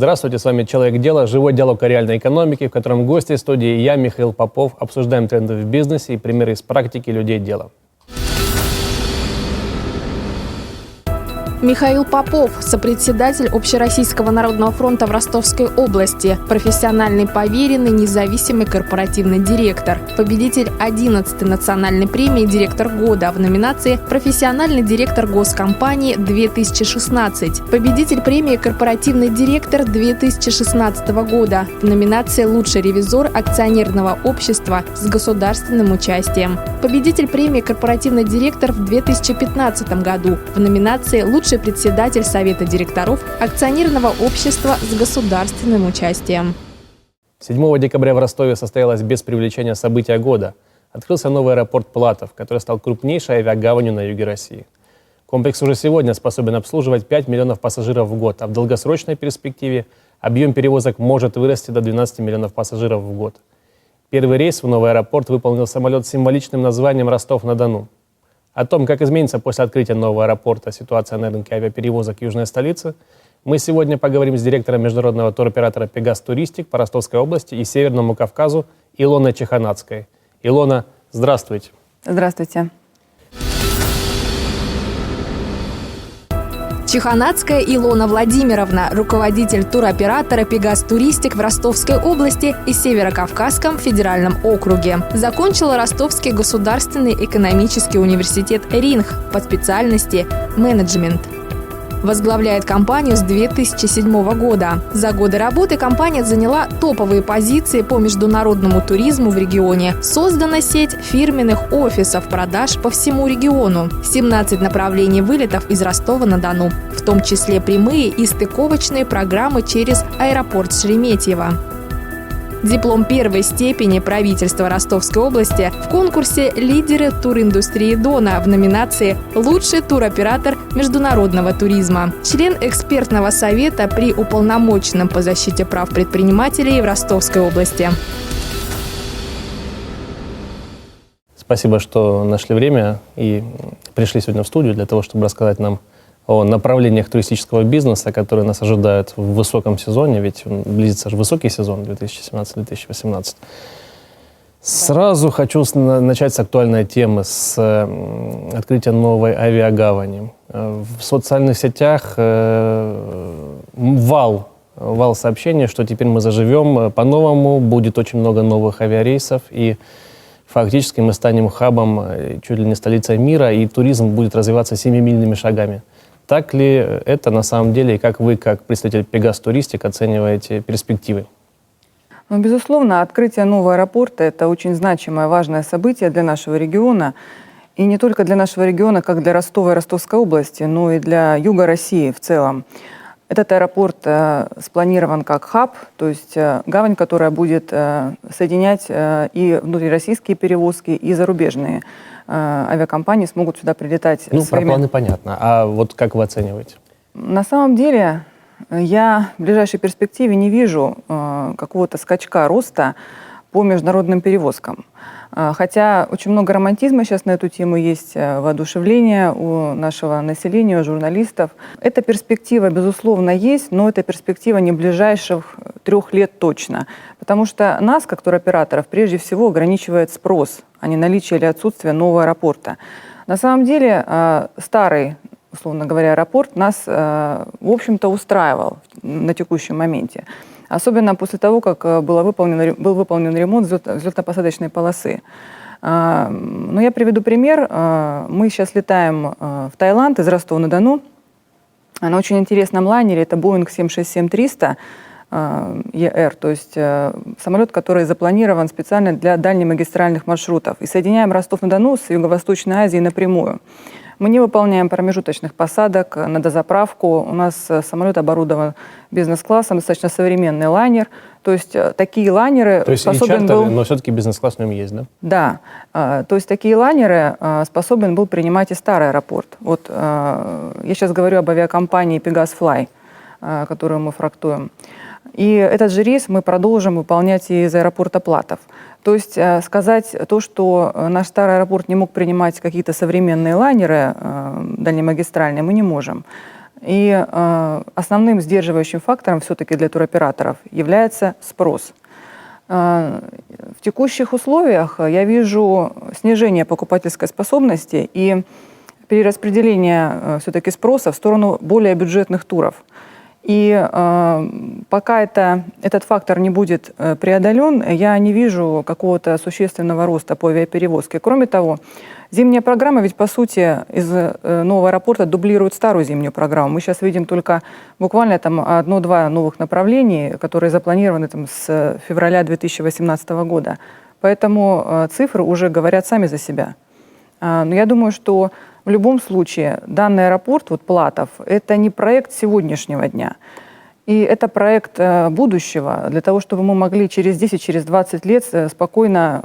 Здравствуйте, с вами «Человек дела», живой диалог о реальной экономике, в котором гости студии и я, Михаил Попов, обсуждаем тренды в бизнесе и примеры из практики людей дела. Михаил Попов, сопредседатель Общероссийского народного фронта в Ростовской области, профессиональный поверенный, независимый корпоративный директор, победитель 11-й национальной премии «Директор года» в номинации «Профессиональный директор госкомпании-2016», победитель премии «Корпоративный директор 2016 года» в номинации «Лучший ревизор акционерного общества с государственным участием», победитель премии «Корпоративный директор» в 2015 году в номинации «Лучший председатель Совета директоров акционерного общества с государственным участием». 7 декабря в Ростове состоялось без привлечения события года. Открылся новый аэропорт Платов, который стал крупнейшей авиагаванью на юге России. Комплекс уже сегодня способен обслуживать 5 миллионов пассажиров в год, а в долгосрочной перспективе объем перевозок может вырасти до 12 миллионов пассажиров в год. Первый рейс в новый аэропорт выполнил самолет с символичным названием «Ростов-на-Дону». О том, как изменится после открытия нового аэропорта ситуация на рынке авиаперевозок южной столицы, мы сегодня поговорим с директором международного туроператора «Пегас Туристик» по Ростовской области и Северному Кавказу Илоной Чеханацкой. Илона, здравствуйте. Здравствуйте. Чеханацкая Илона Владимировна, руководитель туроператора «Пегас Туристик» в Ростовской области и Северокавказском федеральном округе. Закончила Ростовский государственный экономический университет РИНХ по специальности «Менеджмент». Возглавляет компанию с 2007 года. За годы работы компания заняла топовые позиции по международному туризму в регионе. Создана сеть фирменных офисов продаж по всему региону. 17 направлений вылетов из Ростова-на-Дону, в том числе прямые и стыковочные программы через аэропорт Шереметьево. Диплом первой степени правительства Ростовской области в конкурсе «Лидеры туриндустрии Дона» в номинации «Лучший туроператор международного туризма». Член экспертного совета при уполномоченном по защите прав предпринимателей в Ростовской области. Спасибо, что нашли время и пришли сегодня в студию для того, чтобы рассказать нам о направлениях туристического бизнеса, которые нас ожидают в высоком сезоне, ведь близится же высокий сезон 2017-2018. Сразу хочу начать с актуальной темы, с открытия новой авиагавани. В социальных сетях вал сообщений, что теперь мы заживем по-новому, будет очень много новых авиарейсов, и фактически мы станем хабом, чуть ли не столицей мира, и туризм будет развиваться семимильными шагами. Так ли это на самом деле, и как вы, как представитель «Пегас Туристик», оцениваете перспективы? Ну, безусловно, открытие нового аэропорта – это очень значимое, важное событие для нашего региона. И не только для нашего региона, как для Ростова и Ростовской области, но и для юга России в целом. Этот аэропорт спланирован как хаб, то есть гавань, которая будет соединять и внутрироссийские перевозки, и зарубежные авиакомпании смогут сюда прилетать. Ну, про планы понятно. А вот как вы оцениваете? На самом деле, я в ближайшей перспективе не вижу какого-то скачка роста по международным перевозкам. Хотя очень много романтизма сейчас на эту тему есть, воодушевление у нашего населения, у журналистов. Эта перспектива, безусловно, есть, но эта перспектива не ближайших 3 лет точно. Потому что нас, как туроператоров, прежде всего ограничивает спрос, а не наличие или отсутствие нового аэропорта. На самом деле, старый, условно говоря, аэропорт нас, в общем-то, устраивал на текущем моменте. Особенно после того, как был выполнен ремонт взлетно-посадочной полосы. Но я приведу пример. Мы сейчас летаем в Таиланд из Ростова-на-Дону на очень интересном лайнере. Это Boeing 767-300 ER, то есть самолет, который запланирован специально для дальнемагистральных маршрутов. И соединяем Ростов-на-Дону с Юго-Восточной Азией напрямую. Мы не выполняем промежуточных посадок на дозаправку. У нас самолет оборудован бизнес-классом, достаточно современный лайнер. То есть такие лайнеры... То есть и чартер, но все-таки бизнес-класс в нем есть, да? Да. То есть такие лайнеры способен был принимать и старый аэропорт. Вот я сейчас говорю об авиакомпании Pegas Fly, которую мы фрактуем. И этот же рейс мы продолжим выполнять и из аэропорта Платов. То есть сказать то, что наш старый аэропорт не мог принимать какие-то современные лайнеры дальнемагистральные, мы не можем. И основным сдерживающим фактором все-таки для туроператоров является спрос. В текущих условиях я вижу снижение покупательской способности и перераспределение все-таки спроса в сторону более бюджетных туров. И пока этот фактор не будет преодолен, я не вижу какого-то существенного роста по авиаперевозке. Кроме того, зимняя программа ведь, по сути, из нового аэропорта дублирует старую зимнюю программу. Мы сейчас видим только буквально там 1-2 новых направлений, которые запланированы там с февраля 2018 года. Поэтому цифры уже говорят сами за себя. Но я думаю, что в любом случае данный аэропорт, вот Платов, это не проект сегодняшнего дня. И это проект будущего, для того, чтобы мы могли через 10, через 20 лет спокойно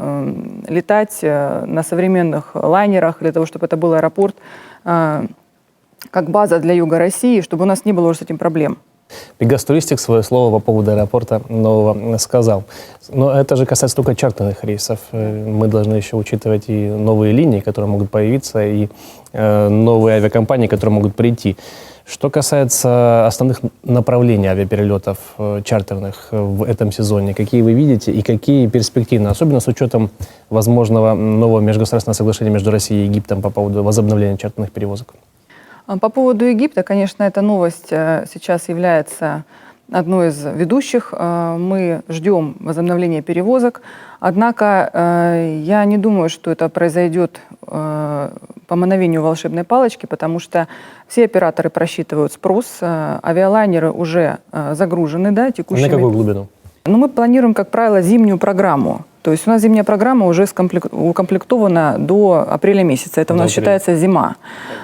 летать на современных лайнерах, для того, чтобы это был аэропорт как база для Юга России, чтобы у нас не было уже с этим проблем. Пегас Туристик свое слово по поводу аэропорта нового сказал. Но это же касается только чартерных рейсов. Мы должны еще учитывать и новые линии, которые могут появиться, и новые авиакомпании, которые могут прийти. Что касается основных направлений авиаперелетов чартерных в этом сезоне, какие вы видите и какие перспективы, особенно с учетом возможного нового межгосударственного соглашения между Россией и Египтом по поводу возобновления чартерных перевозок? По поводу Египта, конечно, эта новость сейчас является одной из ведущих. Мы ждем возобновления перевозок. Однако я не думаю, что это произойдет по мановению волшебной палочки, потому что все операторы просчитывают спрос. Авиалайнеры уже загружены, да, текущими. На какую глубину? Ну, мы планируем, как правило, зимнюю программу. То есть у нас зимняя программа уже укомплектована до апреля месяца. Это у нас считается зима.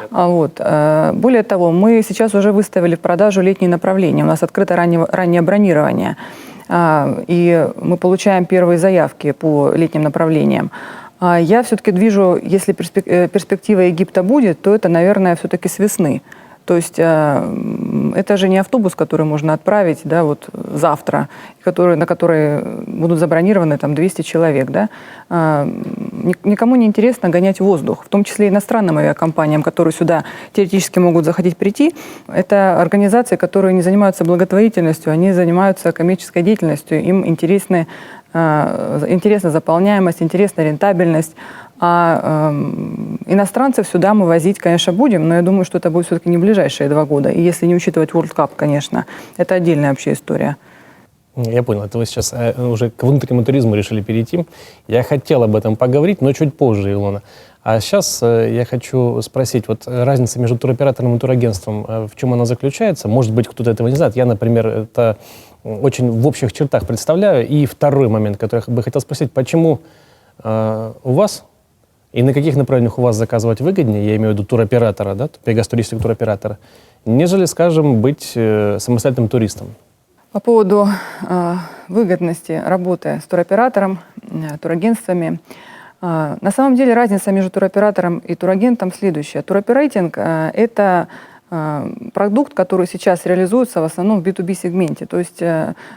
Вот. Более того, мы сейчас уже выставили в продажу летние направления. У нас открыто раннее бронирование. И мы получаем первые заявки по летним направлениям. Я все-таки вижу, если перспектива Египта будет, то это, наверное, все-таки с весны. То есть это же не автобус, который можно отправить, да, вот завтра, на который будут забронированы там 200 человек. Да. Никому не интересно гонять воздух, в том числе и иностранным авиакомпаниям, которые сюда теоретически могут захотеть прийти. Это организации, которые не занимаются благотворительностью, они занимаются коммерческой деятельностью, им интересна заполняемость, интересна рентабельность. А иностранцев сюда мы возить, конечно, будем, но я думаю, что это будет все-таки не в ближайшие 2 года. И если не учитывать World Cup, конечно, это отдельная вообще история. Я понял, это вы сейчас уже к внутреннему туризму решили перейти. Я хотел об этом поговорить, но чуть позже, Илона. А сейчас я хочу спросить, вот разница между туроператором и турагентством, в чем она заключается? Может быть, кто-то этого не знает. Я, например, это очень в общих чертах представляю. И второй момент, который я бы хотел спросить, почему у вас и на каких направлениях у вас заказывать выгоднее, я имею в виду туроператора, да, Пегас Туристик туроператора, нежели, скажем, быть самостоятельным туристом? По поводу выгодности работы с туроператором, турагентствами, на самом деле разница между туроператором и турагентом следующая. Туроперейтинг – это продукт, который сейчас реализуется в основном в B2B-сегменте. То есть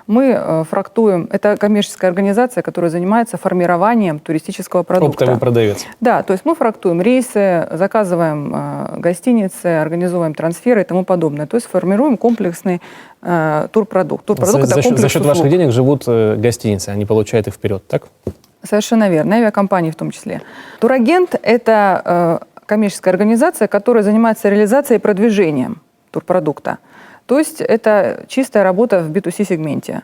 мы фрактуем, это коммерческая организация, которая занимается формированием туристического продукта. Оптовый продавец. Да, то есть мы фрактуем рейсы, заказываем гостиницы, организуем трансферы и тому подобное. То есть формируем комплексный турпродукт. Турпродукт – это комплекс за счет услуг. ваших денег живут гостиницы, они получают их вперед, так? Совершенно верно, авиакомпании в том числе. Турагент – это коммерческая организация, которая занимается реализацией и продвижением турпродукта. То есть это чистая работа в B2C-сегменте.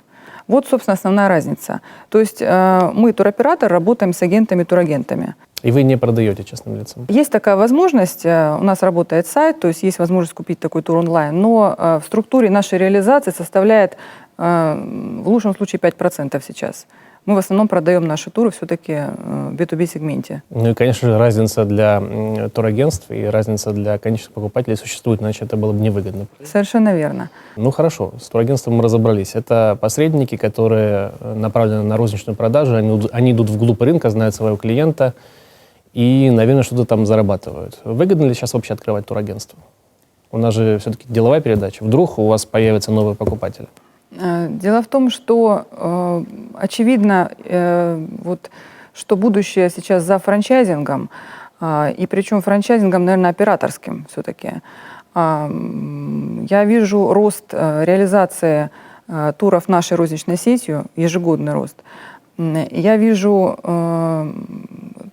Вот, собственно, основная разница. То есть мы, туроператор, работаем с агентами-турагентами. И вы не продаете частным лицам? Есть такая возможность, у нас работает сайт, то есть есть возможность купить такой тур онлайн, но в структуре нашей реализации составляет в лучшем случае 5% сейчас. Мы в основном продаем наши туры все-таки в B2B-сегменте. Ну и, конечно же, разница для турагентств и разница для конечных покупателей существует, иначе это было бы невыгодно. Совершенно верно. Ну хорошо, с турагентством мы разобрались. Это посредники, которые направлены на розничную продажу, они идут вглубь рынка, знают своего клиента и, наверное, что-то там зарабатывают. Выгодно ли сейчас вообще открывать турагентство? У нас же все-таки деловая передача. Вдруг у вас появятся новые покупатели? Дело в том, что очевидно, что будущее сейчас за франчайзингом, и причем франчайзингом, наверное, операторским все-таки. Я вижу рост реализации туров нашей розничной сетью, ежегодный рост. Я вижу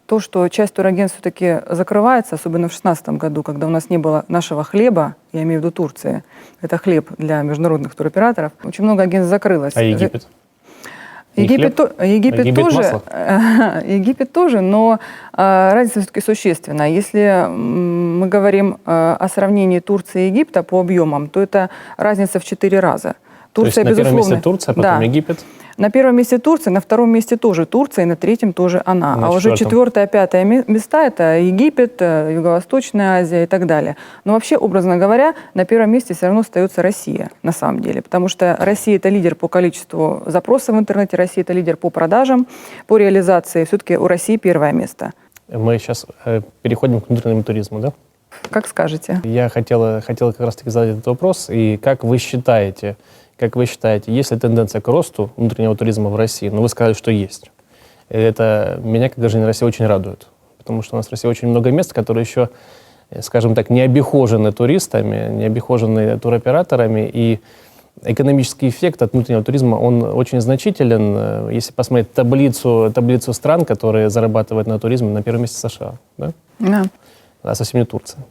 то, что часть турагентств все-таки закрывается, особенно в 2016 году, когда у нас не было нашего хлеба, я имею в виду Турции, это хлеб для международных туроператоров. Очень много агентств закрылось. А Египет? Египет тоже, масло? Египет тоже, но разница все-таки существенна. Если мы говорим о сравнении Турции и Египта по объемам, то это разница в 4 раза. Турция, то есть на первом безусловно, месте Турция, а потом Египет? На первом месте Турция, на втором месте тоже Турция, и на третьем тоже она. На а уже четвертом? 4-5 места – это Египет, Юго-Восточная Азия и так далее. Но вообще, образно говоря, на первом месте все равно остается Россия, на самом деле. Потому что Россия – это лидер по количеству запросов в интернете, Россия – это лидер по продажам, по реализации. Все-таки у России первое место. Мы сейчас переходим к внутреннему туризму, да? Как скажете. Я хотела как раз-таки задать этот вопрос. И как вы считаете, есть ли тенденция к росту внутреннего туризма в России? Ну, вы сказали, что есть. И это меня, как гражданина России, очень радует. Потому что у нас в России очень много мест, которые еще, скажем так, не обихожены туристами, не обихожены туроператорами. И экономический эффект от внутреннего туризма, он очень значителен. Если посмотреть таблицу стран, которые зарабатывают на туризме, на первом месте США. Да? Да. А совсем не Турция.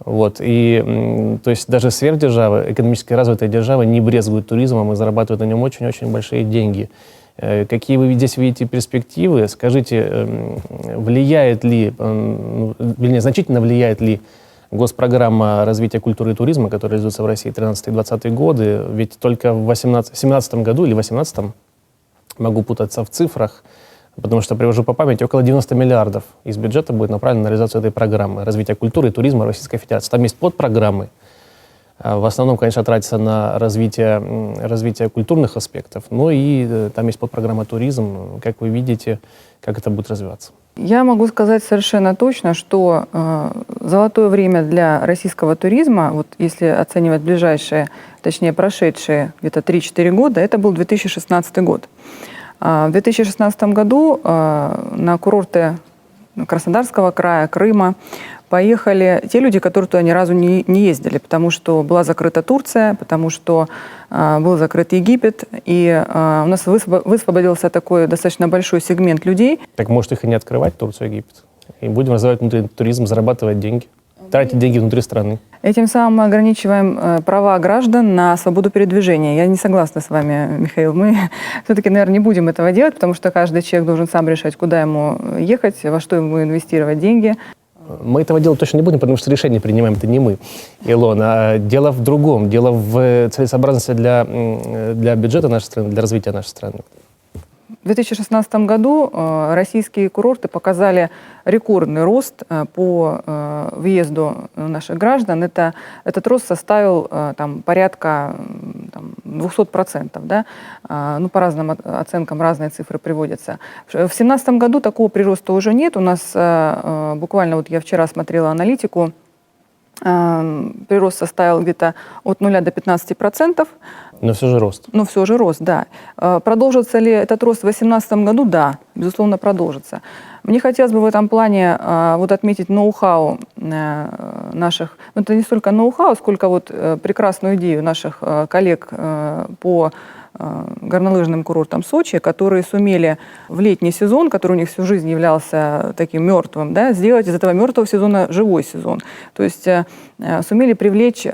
Вот. И, то есть даже сверхдержавы, экономически развитые державы не брезгуют туризмом и зарабатывают на нем очень-очень большие деньги. Какие вы здесь видите перспективы? Скажите, значительно влияет ли госпрограмма развития культуры и туризма, которая реализуется в России 13-20 годы? Ведь только в 17 году или 18 могу путаться в цифрах, потому что, привожу по памяти, около 90 миллиардов из бюджета будет направлено на реализацию этой программы развития культуры и туризма Российской Федерации. Там есть подпрограммы. В основном, конечно, тратится на развитие культурных аспектов, но и там есть подпрограмма туризм. Как вы видите, как это будет развиваться? Я могу сказать совершенно точно, что золотое время для российского туризма, вот если оценивать ближайшие, точнее прошедшие где-то 3-4 года, это был 2016 год. В 2016 году на курорты Краснодарского края, Крыма поехали те люди, которые туда ни разу не ездили, потому что была закрыта Турция, потому что был закрыт Египет, и у нас высвободился такой достаточно большой сегмент людей. Так может их и не открывать, Турцию и Египет? И будем развивать внутренний туризм, зарабатывать деньги, тратить деньги внутри страны. Этим самым мы ограничиваем права граждан на свободу передвижения. Я не согласна с вами, Михаил. Мы все-таки, наверное, не будем этого делать, потому что каждый человек должен сам решать, куда ему ехать, во что ему инвестировать деньги. Мы этого делать точно не будем, потому что решение принимаем это не мы, Илона. Дело в другом. Дело в целесообразности для бюджета нашей страны, для развития нашей страны. В 2016 году российские курорты показали рекордный рост по въезду наших граждан. Этот рост составил порядка 200%. Да? По разным оценкам разные цифры приводятся. В 2017 году такого прироста уже нет. У нас буквально, я вчера смотрела аналитику, прирост составил где-то от 0 до 15%. Но все же рост. Но все же рост, да. Продолжится ли этот рост в 2018 году? Да, безусловно, продолжится. Мне хотелось бы в этом плане отметить ноу-хау наших, это не столько ноу-хау, сколько прекрасную идею наших коллег по горнолыжным курортам Сочи, которые сумели в летний сезон, который у них всю жизнь являлся таким мертвым, да, сделать из этого мертвого сезона живой сезон. То есть сумели привлечь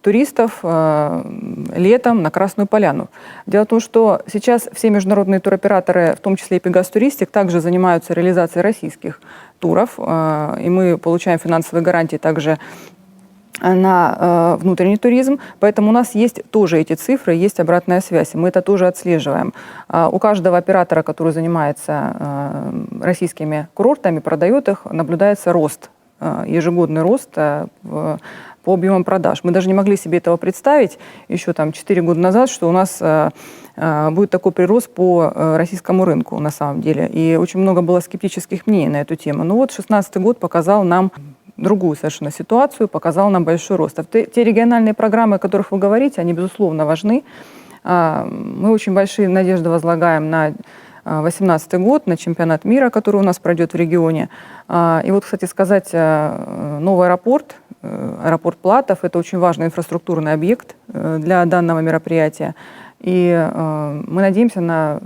туристов летом на Красную Поляну. Дело в том, что сейчас все международные туроператоры, в том числе и Пегас Туристик, также занимаются реализацией российских туров, и мы получаем финансовые гарантии также на внутренний туризм, поэтому у нас есть тоже эти цифры, есть обратная связь, мы это тоже отслеживаем. У каждого оператора, который занимается российскими курортами, продает их, наблюдается рост, ежегодный рост по объемам продаж. Мы даже не могли себе этого представить еще 4 года назад, что у нас будет такой прирост по российскому рынку на самом деле. И очень много было скептических мнений на эту тему. Но 2016 год показал нам другую совершенно ситуацию, показал нам большой рост. Те региональные программы, о которых вы говорите, они, безусловно, важны. Мы очень большие надежды возлагаем на 2018 год, на чемпионат мира, который у нас пройдет в регионе. И кстати сказать, новый аэропорт аэропорт Платов – это очень важный инфраструктурный объект для данного мероприятия. И мы надеемся на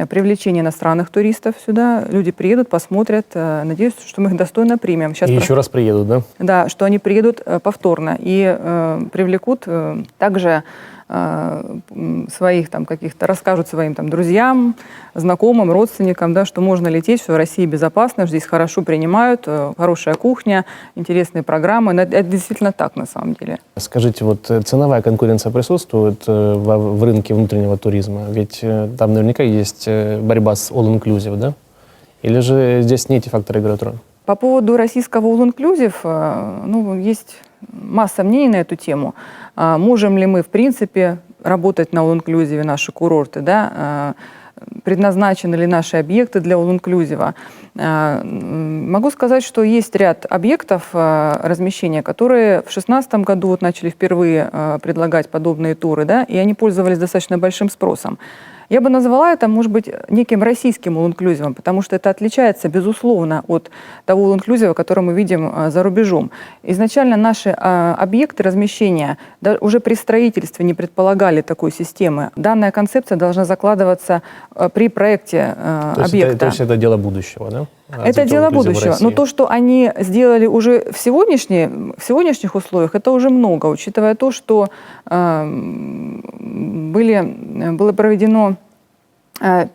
привлечение иностранных туристов сюда. Люди приедут, посмотрят. Надеюсь, что мы их достойно примем. И еще раз приедут, да? Да, что они приедут повторно и привлекут также своих там каких-то, расскажут своим там друзьям, знакомым, родственникам, да, что можно лететь, что в России безопасно, здесь хорошо принимают, хорошая кухня, интересные программы. Это действительно так на самом деле. Скажите, вот ценовая конкуренция присутствует в рынке внутреннего туризма? Ведь там наверняка есть борьба с all-inclusive, да? Или же здесь не эти факторы играют роль? По поводу российского all-inclusive, ну, есть масса мнений на эту тему. Можем ли мы, в принципе, работать на all-inclusive наши курорты, да? Предназначены ли наши объекты для all-inclusive? Могу сказать, что есть ряд объектов размещения, которые в 2016 году вот начали впервые предлагать подобные туры, да, и они пользовались достаточно большим спросом. Я бы назвала это, может быть, неким российским all-inclusive, потому что это отличается, безусловно, от того all-inclusive, который мы видим за рубежом. Изначально наши объекты размещения уже при строительстве не предполагали такой системы. Данная концепция должна закладываться при проекте объекта. То есть это дело будущего, да? Это дело будущего. Но то, что они сделали уже в сегодняшних условиях, это уже много, учитывая то, что было проведено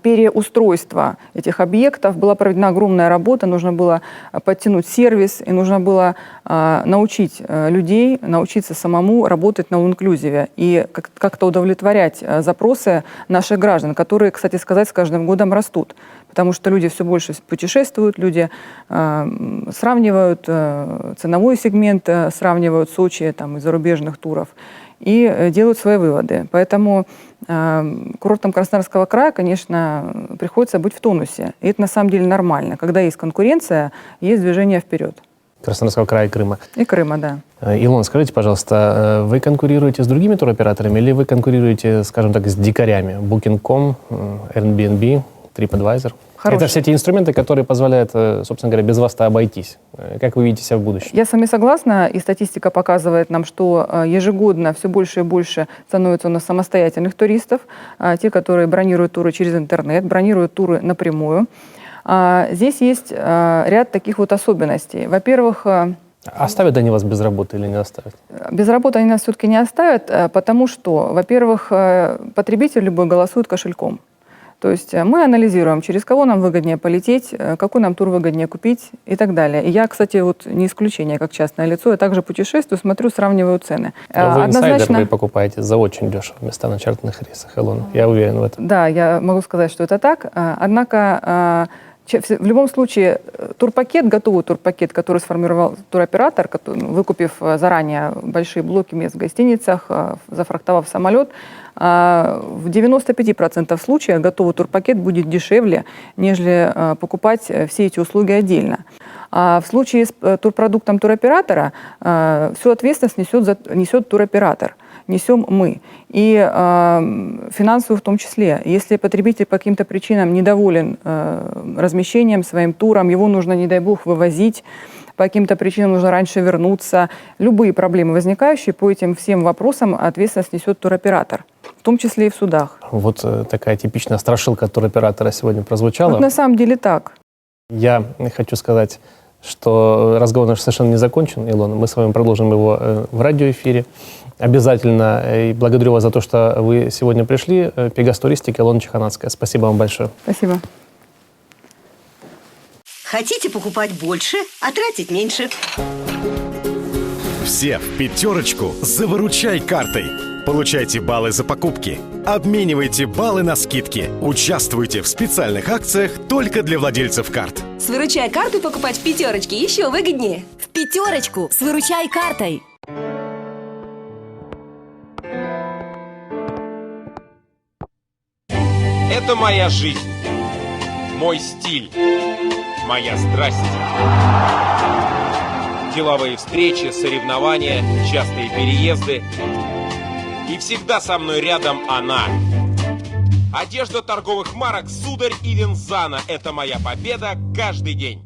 переустройство этих объектов, была проведена огромная работа, нужно было подтянуть сервис, и нужно было научить людей, научиться самому работать на all-inclusive и как-то удовлетворять запросы наших граждан, которые, кстати сказать, с каждым годом растут. Потому что люди все больше путешествуют, люди сравнивают ценовой сегмент, сравнивают Сочи там, из зарубежных туров и делают свои выводы. Поэтому курортам Краснодарского края, конечно, приходится быть в тонусе. И это на самом деле нормально. Когда есть конкуренция, есть движение вперед. Краснодарского края и Крыма. И Крыма, да. Илона, скажите, пожалуйста, вы конкурируете с другими туроператорами или вы конкурируете, скажем так, с дикарями? Booking.com, Airbnb, TripAdvisor? Это все те инструменты, которые позволяют, собственно говоря, без вас-то обойтись. Как вы видите себя в будущем? Я с вами согласна, и статистика показывает нам, что ежегодно все больше и больше становится у нас самостоятельных туристов, те, которые бронируют туры через интернет, бронируют туры напрямую. Здесь есть ряд таких вот особенностей. Во-первых, оставят они вас без работы или не оставят? Без работы они нас все-таки не оставят, потому что, во-первых, потребитель любой голосует кошельком. То есть мы анализируем, через кого нам выгоднее полететь, какой нам тур выгоднее купить и так далее. И я, кстати, вот не исключение, как частное лицо, я также путешествую, смотрю, сравниваю цены. Вы инсайдер, вы покупаете за очень дешево места на чартерных рейсах, Илона. Я уверен в этом. Да, я могу сказать, что это так. Однако в любом случае турпакет, готовый турпакет, который сформировал туроператор, выкупив заранее большие блоки мест в гостиницах, зафрахтовав самолет, в 95% случаев готовый турпакет будет дешевле, нежели покупать все эти услуги отдельно. А в случае с турпродуктом туроператора всю ответственность несет туроператор, несем мы. И финансовую в том числе. Если потребитель по каким-то причинам недоволен размещением, своим туром, его нужно, не дай бог, вывозить, по каким-то причинам нужно раньше вернуться. Любые проблемы, возникающие по этим всем вопросам, ответственность несет туроператор, в том числе и в судах. Вот такая типичная страшилка туроператора сегодня прозвучала. Вот на самом деле так. Я хочу сказать, что разговор наш совершенно не закончен, Илона. Мы с вами продолжим его в радиоэфире. Обязательно. И благодарю вас за то, что вы сегодня пришли. Пегас Туристик, Илона Чеханацкая. Спасибо вам большое. Спасибо. Хотите покупать больше, а тратить меньше? Все в пятерочку за «Выручай картой». Получайте баллы за покупки. Обменивайте баллы на скидки. Участвуйте в специальных акциях только для владельцев карт. С «Выручай картой» покупать в пятерочке еще выгоднее. В пятерочку с «Выручай картой». Это моя жизнь, мой стиль, моя страсть. Деловые встречи, соревнования, частые переезды. И всегда со мной рядом она. Одежда торговых марок «Сударь» и «Винзана» – это моя победа каждый день.